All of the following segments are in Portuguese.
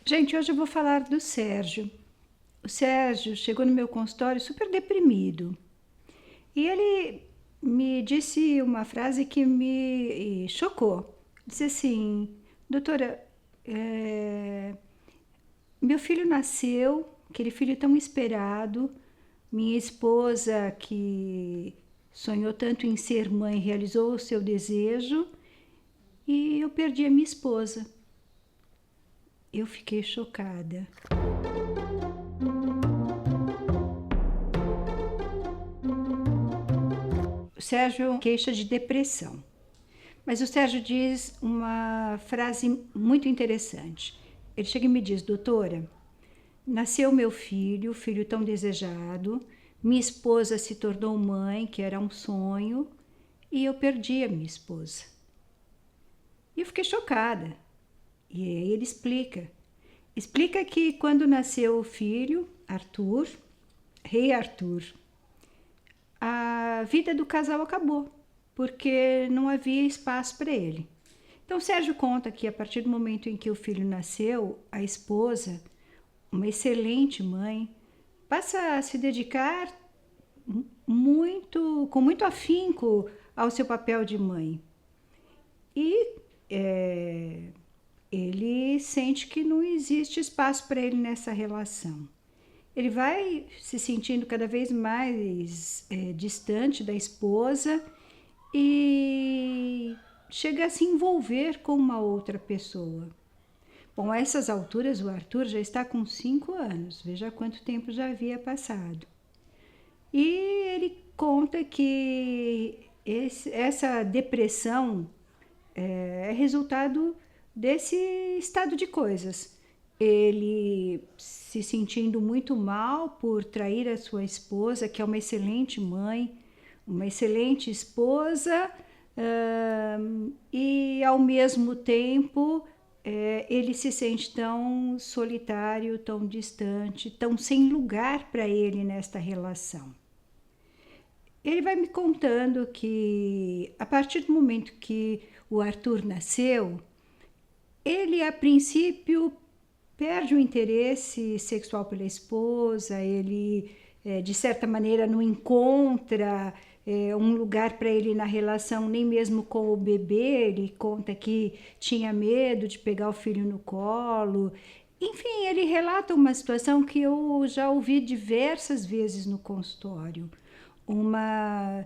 Gente, hoje eu vou falar do Sérgio. O Sérgio chegou no meu consultório super deprimido e ele me disse uma frase que me chocou. Disse assim: doutora, meu filho nasceu, aquele filho tão esperado, minha esposa que sonhou tanto em ser mãe realizou o seu desejo e eu perdi a minha esposa. Eu fiquei chocada. O Sérgio queixa de depressão, mas o Sérgio diz uma frase muito interessante. Ele chega e me diz: doutora, nasceu meu filho, filho tão desejado, minha esposa se tornou mãe, que era um sonho, e eu perdi a minha esposa. E eu fiquei chocada. E aí ele explica que quando nasceu o filho, Arthur, rei Arthur, a vida do casal acabou, porque não havia espaço para ele. Então, Sérgio conta que a partir do momento em que o filho nasceu, a esposa, uma excelente mãe, passa a se dedicar com muito afinco ao seu papel de mãe. E ele sente que não existe espaço para ele nessa relação. Ele vai se sentindo cada vez mais distante da esposa e chega a se envolver com uma outra pessoa. Bom, a essas alturas o Arthur já está com 5 anos, veja quanto tempo já havia passado. E ele conta que essa depressão é resultado desse estado de coisas. Ele se sentindo muito mal por trair a sua esposa, que é uma excelente mãe, uma excelente esposa, e ao mesmo tempo ele se sente tão solitário, tão distante, tão sem lugar para ele nesta relação. Ele vai me contando que a partir do momento que o Arthur nasceu, ele a princípio perde o interesse sexual pela esposa, ele de certa maneira não encontra um lugar para ele na relação, nem mesmo com o bebê. Ele conta que tinha medo de pegar o filho no colo. Enfim, ele relata uma situação que eu já ouvi diversas vezes no consultório. Uma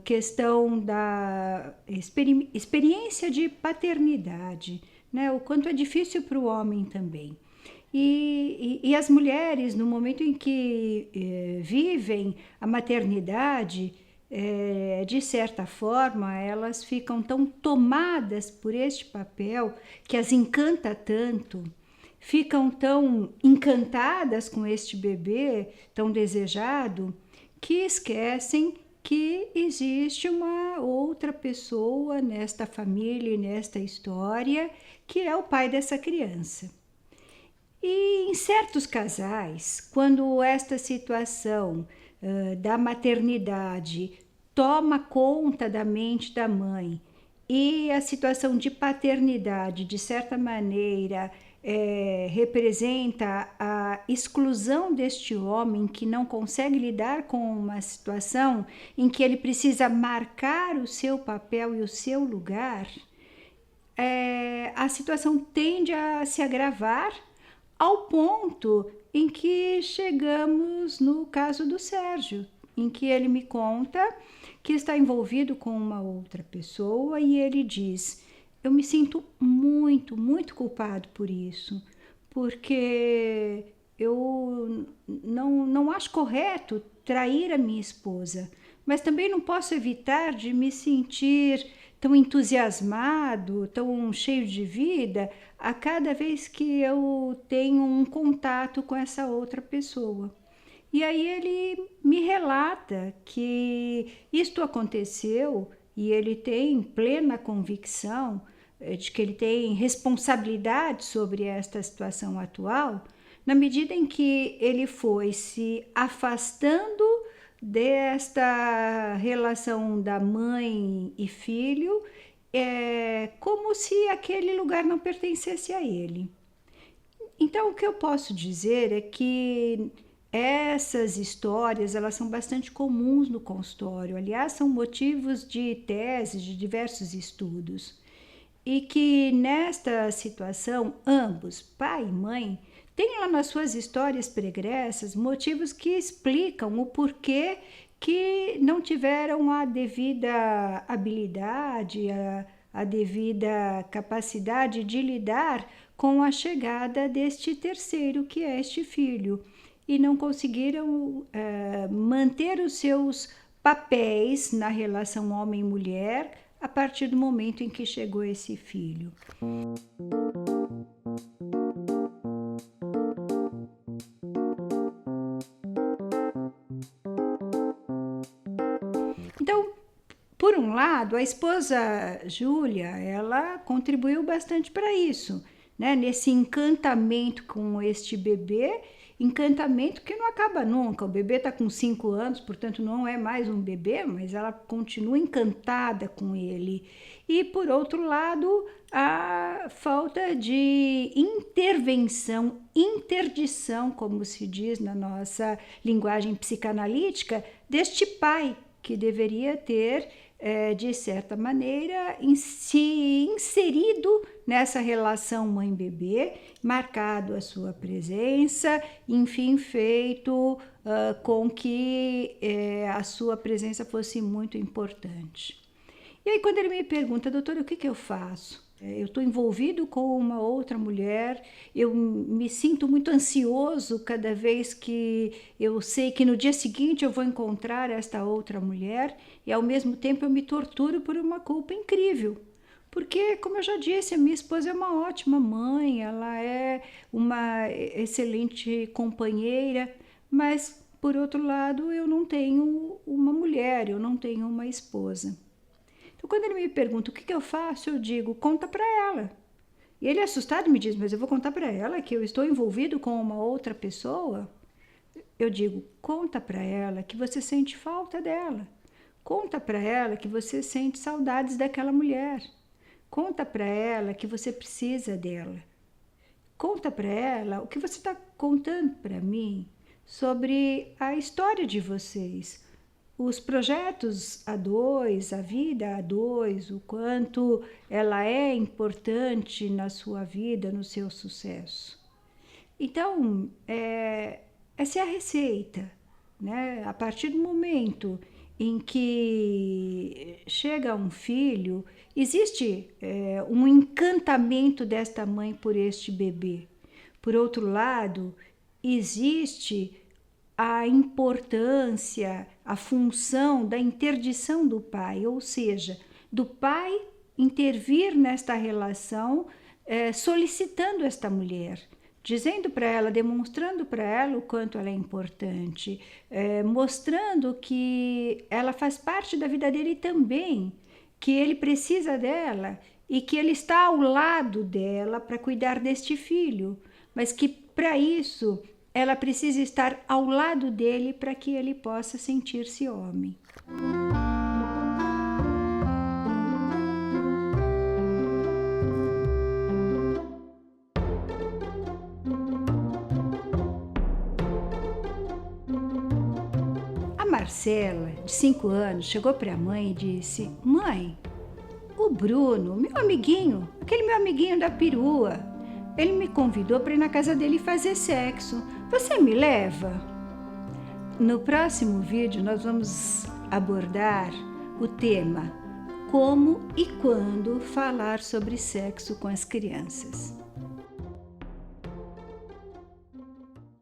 questão da experiência de paternidade, né? O quanto é difícil para o homem também. E as mulheres, no momento em que vivem a maternidade, de certa forma, elas ficam tão tomadas por este papel que as encanta tanto, ficam tão encantadas com este bebê tão desejado, que esquecem que existe uma outra pessoa nesta família e nesta história, que é o pai dessa criança. E em certos casais, quando esta situação da maternidade toma conta da mente da mãe e a situação de paternidade, de certa maneira, representa a exclusão deste homem que não consegue lidar com uma situação em que ele precisa marcar o seu papel e o seu lugar, a situação tende a se agravar ao ponto em que chegamos no caso do Sérgio, em que ele me conta que está envolvido com uma outra pessoa e ele diz: eu me sinto muito, muito culpado por isso, porque eu não acho correto trair a minha esposa, mas também não posso evitar de me sentir tão entusiasmado, tão cheio de vida, a cada vez que eu tenho um contato com essa outra pessoa. E aí ele me relata que isto aconteceu e ele tem plena convicção de que ele tem responsabilidade sobre esta situação atual, na medida em que ele foi se afastando desta relação da mãe e filho, como se aquele lugar não pertencesse a ele. Então, o que eu posso dizer é que essas histórias, elas são bastante comuns no consultório. Aliás, são motivos de tese de diversos estudos. E que nesta situação, ambos, pai e mãe, têm lá nas suas histórias pregressas motivos que explicam o porquê que não tiveram a devida habilidade, a devida capacidade de lidar com a chegada deste terceiro, que é este filho, e não conseguiram manter os seus papéis na relação homem-mulher a partir do momento em que chegou esse filho. Então, por um lado, a esposa Júlia, ela contribuiu bastante para isso, né? Nesse encantamento com este bebê, encantamento que não acaba nunca. O bebê está com 5 anos, portanto não é mais um bebê, mas ela continua encantada com ele. E, por outro lado, a falta de intervenção, interdição, como se diz na nossa linguagem psicanalítica, deste pai, que deveria ter, de certa maneira, se inserido nessa relação mãe-bebê, marcado a sua presença, enfim, feito com que a sua presença fosse muito importante. E aí, quando ele me pergunta, doutora, o que eu faço? Eu estou envolvido com uma outra mulher, eu me sinto muito ansioso cada vez que eu sei que no dia seguinte eu vou encontrar esta outra mulher, e ao mesmo tempo eu me torturo por uma culpa incrível. Porque, como eu já disse, a minha esposa é uma ótima mãe, ela é uma excelente companheira, mas, por outro lado, eu não tenho uma mulher, eu não tenho uma esposa. Então, quando ele me pergunta o que eu faço, eu digo, conta para ela. E ele, assustado, me diz, mas eu vou contar para ela que eu estou envolvido com uma outra pessoa? Eu digo, conta para ela que você sente falta dela. Conta para ela que você sente saudades daquela mulher. Conta para ela que você precisa dela. Conta para ela o que você está contando para mim sobre a história de vocês, os projetos a dois, a vida a dois, o quanto ela é importante na sua vida, no seu sucesso. Então, essa é a receita, né? A partir do momento em que chega um filho, existe um encantamento desta mãe por este bebê. Por outro lado, existe a importância, a função da interdição do pai, ou seja, do pai intervir nesta relação, solicitando esta mulher, dizendo para ela, demonstrando para ela o quanto ela é importante, mostrando que ela faz parte da vida dele também, que ele precisa dela e que ele está ao lado dela para cuidar deste filho, mas que para isso ela precisa estar ao lado dele para que ele possa sentir-se homem. A Marcela, de 5 anos, chegou para a mãe e disse, mãe, o Bruno, meu amiguinho, aquele meu amiguinho da perua, ele me convidou para ir na casa dele fazer sexo. Você me leva? No próximo vídeo nós vamos abordar o tema como e quando falar sobre sexo com as crianças.